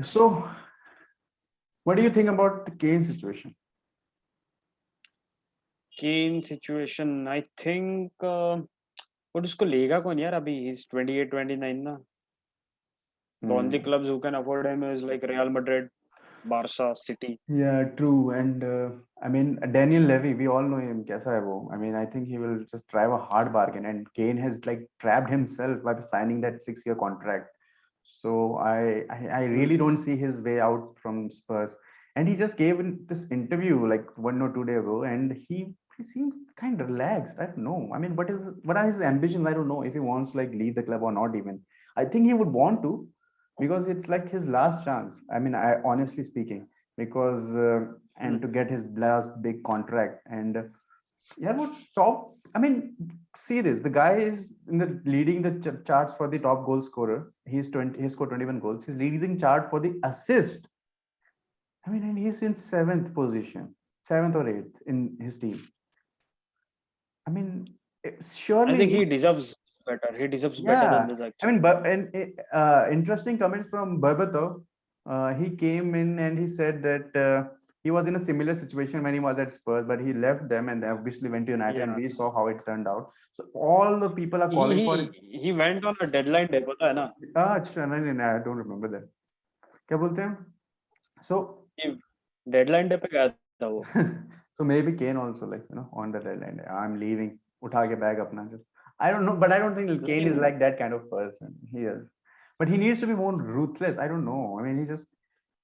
So, what do you think about the Kane situation? Kane situation, I think but उसको लेगा कौन यार अभी he's 28 29 ना. The only Hmm. clubs who can afford him is like Real Madrid, Barca, City. Yeah, true. And I mean, Daniel Levy, we all know him. Kaisa hai wo? I mean, I think he will just drive a hard bargain. And Kane has like trapped himself by signing that 6 year contract. So I really Hmm. don't see his way out from Spurs. And he just gave this interview like 1 or 2 days ago, and he seems kind of relaxed. I don't know. I mean, what are his ambitions? I don't know if he wants like leave the club or not. Even I think he would want to, because it's like his last chance. I mean, I honestly speaking, because and Hmm. to get his last big contract. And yeah, what top? I mean, see this. The guy is in the leading the charts for the top goal scorer. He's 20. He scored 21 goals. He's leading chart for the assist. I mean, and he's in seventh position, seventh or eighth in his team. I mean, I think surely, he deserves better. He deserves better than yeah. this I mean, actually. but and interesting comments from Berbatov. He came in and he said that he was in a similar situation when he was at Spurs, but he left them and obviously went to United, and Yeah. we saw how it turned out. So all the people are He calling for it. he went on a deadline day, पता है ना? अच्छा, नहीं, I don't remember that. क्या बोलते हैं? So कि deadline day पे गया था वो. so maybe Kane also, like, on the deadline, I'm leaving. उठा के bag अपना just. I don't know, but I don't think Kane is लेकिन like that kind of person. He is, but he needs to be more ruthless. I don't know. I mean, he just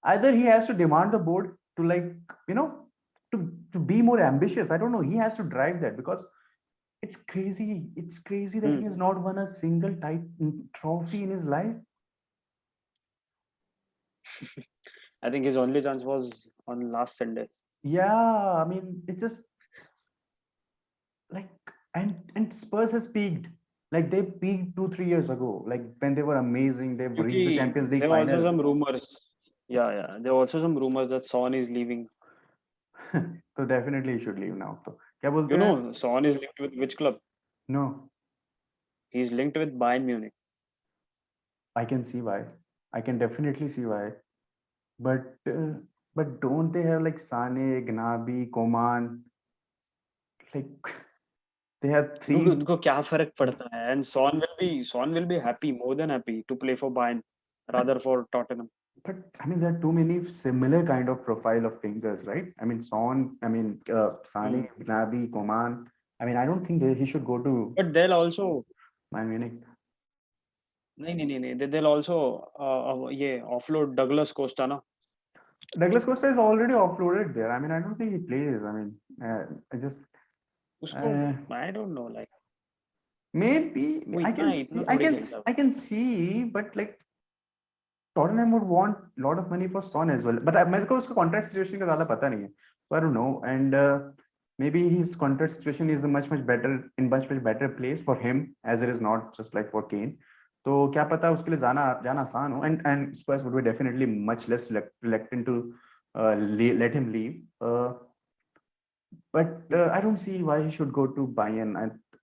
either he has to demand the board to, like, you know to be more ambitious. I don't know. He has to drive that, because it's crazy. It's crazy that he hmm. has not won a single trophy in his life. I think his only chance was on last Sunday. Yeah, I mean, it's just like, and Spurs has peaked. Like they peaked 2 3 years ago. Like when they were amazing, they've reached the क्योंकि Champions League there were also final. some rumors. Yeah. There were also some rumors that Son is leaving. So definitely he should leave now. तो क्या बोलते You हैं? know, Son is linked with which club? No, He's linked with Bayern Munich. I can see why. I can definitely see why. But but don't they have like Sane, Gnabry, Coman? Like they have Dude, three. उनको क्या फर्क पड़ता है? And Son will be happy, more than happy to play for Bayern But rather for Tottenham. but I mean, there are too many similar kind of profile of thinkers, right? I mean, Son. I mean, Sane, Hmm. Gnabry, Coman. I mean, I don't think he should go to But they'll also Bayern Munich. नहीं they'll also ये offload Douglas Costa ना. Douglas Costa is already offloaded there. I mean, I don't think he plays. I mean, I just उसको uh, I don't know like maybe वो I इतना can see, इतना थोड़ी खेलता है. I can see, but like Tottenham would want a lot of money for Son as well. But मेरे को उसका contract situation का ज़्यादा पता नहीं है. So I don't know. And maybe his contract situation is a much better, in much better place for him, as it is not just like for Kane. तो क्या पता उसके लिए जाना जाना आसान हो. And Spurs would be definitely much less reluctant to let him leave. But I don't see why he should go to Bayern.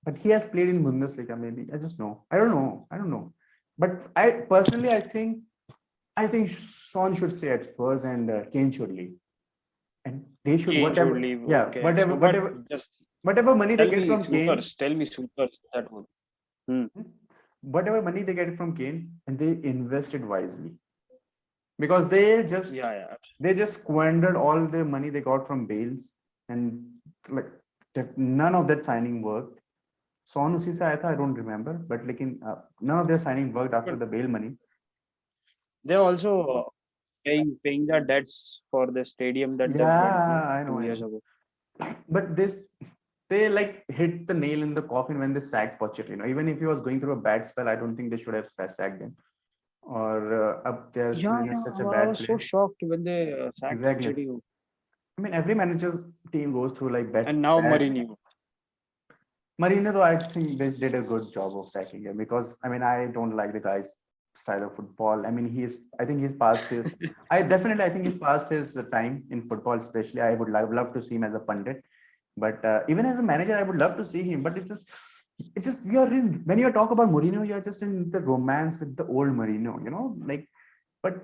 But he has played in Bundesliga. Maybe I just know. I don't know. I don't know. But I personally, I think Son should stay at Spurs, and Kane should leave, and they should Kane should whatever. leave. Yeah, Okay, so but just whatever money they tell get me from Kane, supers that one. Hmm. whatever money they get from Kane, and they invest it wisely, because they just squandered all the money they got from Bales, and like none of that signing worked. Son उसी से आया था, I don't remember, but लेकिन none of their signing worked after But the Bale money. they're also paying their debts for the stadium that they've built Yeah, no I know, 2 years ago. but they like hit the nail in the coffin when they sacked Pochettino. Even if he was going through a bad spell, I don't think they should have sacked him. Or up there still in such a I bad was so place. shocked when they sacked Exactly. Pochettino. I mean, every manager's team goes through like And bad, now bad. Mourinho. Marino, though, I think they did a good job of sacking him, because I mean, I don't like the guy's style of football. I mean, I think he's past his. I think he's past his time in football, especially. I would love to see him as a pundit, but even as a manager, I would love to see him. But it's just when you talk about Mourinho, you're just in the romance with the old Mourinho, like. But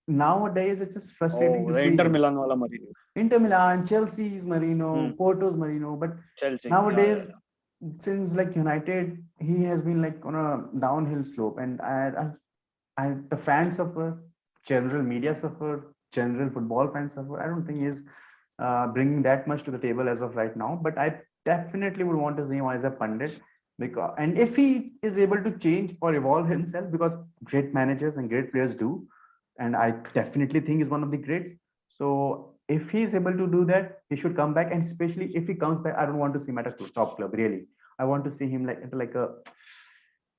nowadays it's just frustrating to the see Inter Milan wala Mourinho. Inter Milan, Chelsea's Marino, Porto's Marino, but Chelsea. nowadays since like United, he has been like on a downhill slope, and the fans suffer, general media suffer, general football fans suffer. I don't think he's bringing that much to the table as of right now, but I definitely would want to see him as a pundit, because and if he is able to change or evolve himself, because great managers and great players do, and I definitely think he's one of the greats. So if he's able to do that, he should come back, and especially if he comes back, I don't want to see him at a top club. Really, I want to see him like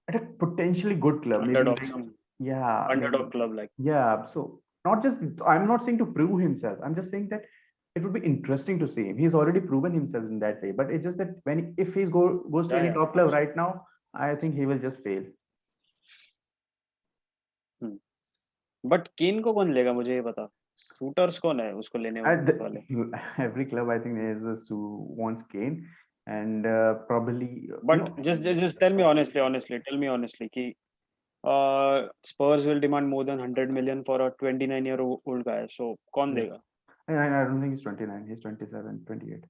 at a potentially good club, maybe Underdog, like, some yeah, maybe, underdog club like. yeah. So not just, I'm not saying to prove himself. I'm just saying that it would be interesting to see him. He's already proven himself in that way. But it's just that when if he's goes to Yeah, any yeah. top club right now, I think he will just fail. But केन को कौन लेगा मुझे ये बता. Suitors कौन है उसको लेने वाले. Every club, I think, there is who wants Kane, and probably. But just tell me honestly कि Spurs will demand more than 100 million for a 29-year-old guy. So कौन देगा? I don't think he's 29. He's 27, 28.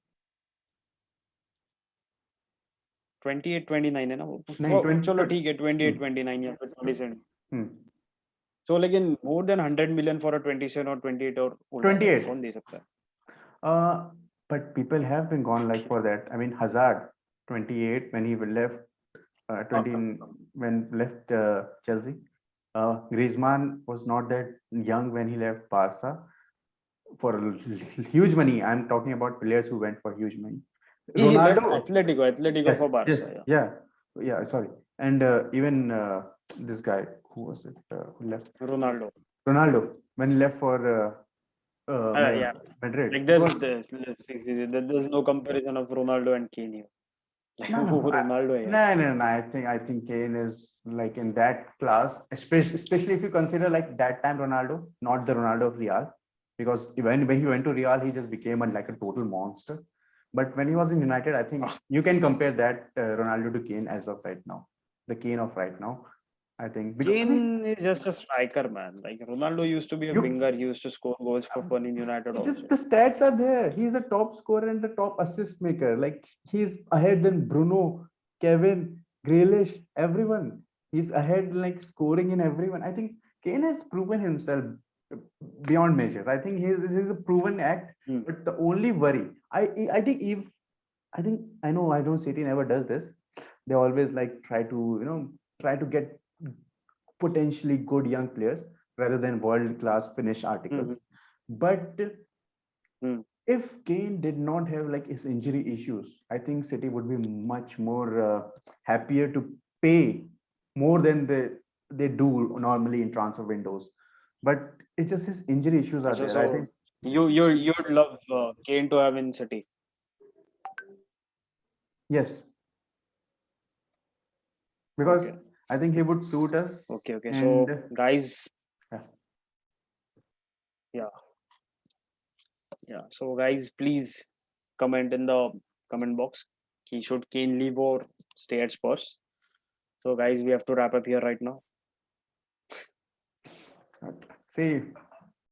28, 29 है ना वो. नहीं, 20 चलो ठीक है 28, 29 या फिर 27. So लेकिन more than 100 million for a 27 or 28 or old 28. कौन दे सकता है? But people have been gone like for that. I mean, Hazard, 28 when he left, 20 when left Chelsea. Griezmann was not that young when he left Barca for huge money. I'm talking about players who went for huge money. He left Ronaldo, Atletico yes, for Barca. yes, yeah. Sorry, and even this guy, who was it? Who left? Ronaldo When he left for yeah. Madrid. Like It was- there's no comparison of Ronaldo and Kane here. Like No, वो Ronaldo है यार. no. I think Kane is like in that class, especially if you consider like that time Ronaldo, not the Ronaldo of Real, because when he went to Real, he just became like a total monster. But when he was in United, I think you can compare that Ronaldo to Kane as of right now, the Kane of right now. I think because Kane is just a striker, man. Like Ronaldo used to be a winger. He used to score goals for fun in United it's also. just the stats are there. He's a top scorer and the top assist maker. Like he's ahead than Bruno, Kevin, Grealish, everyone. He's ahead like scoring in everyone. I think Kane has proven himself beyond measures. I think he's a proven act. But the only worry, I think if I know City never does this. They always like try to get potentially good young players rather than world class Finnish articles. But if Kane did not have like his injury issues, I think City would be much more happier to pay more than they do normally in transfer windows. But it's just his injury issues are there. So I think you'd love Kane to have in City. yes, because Okay. I think he would suit us. Okay. And So guys, yeah. So guys, please comment in the comment box. Should Kane leave or stay at Spurs? So guys, we have to wrap up here right now. see.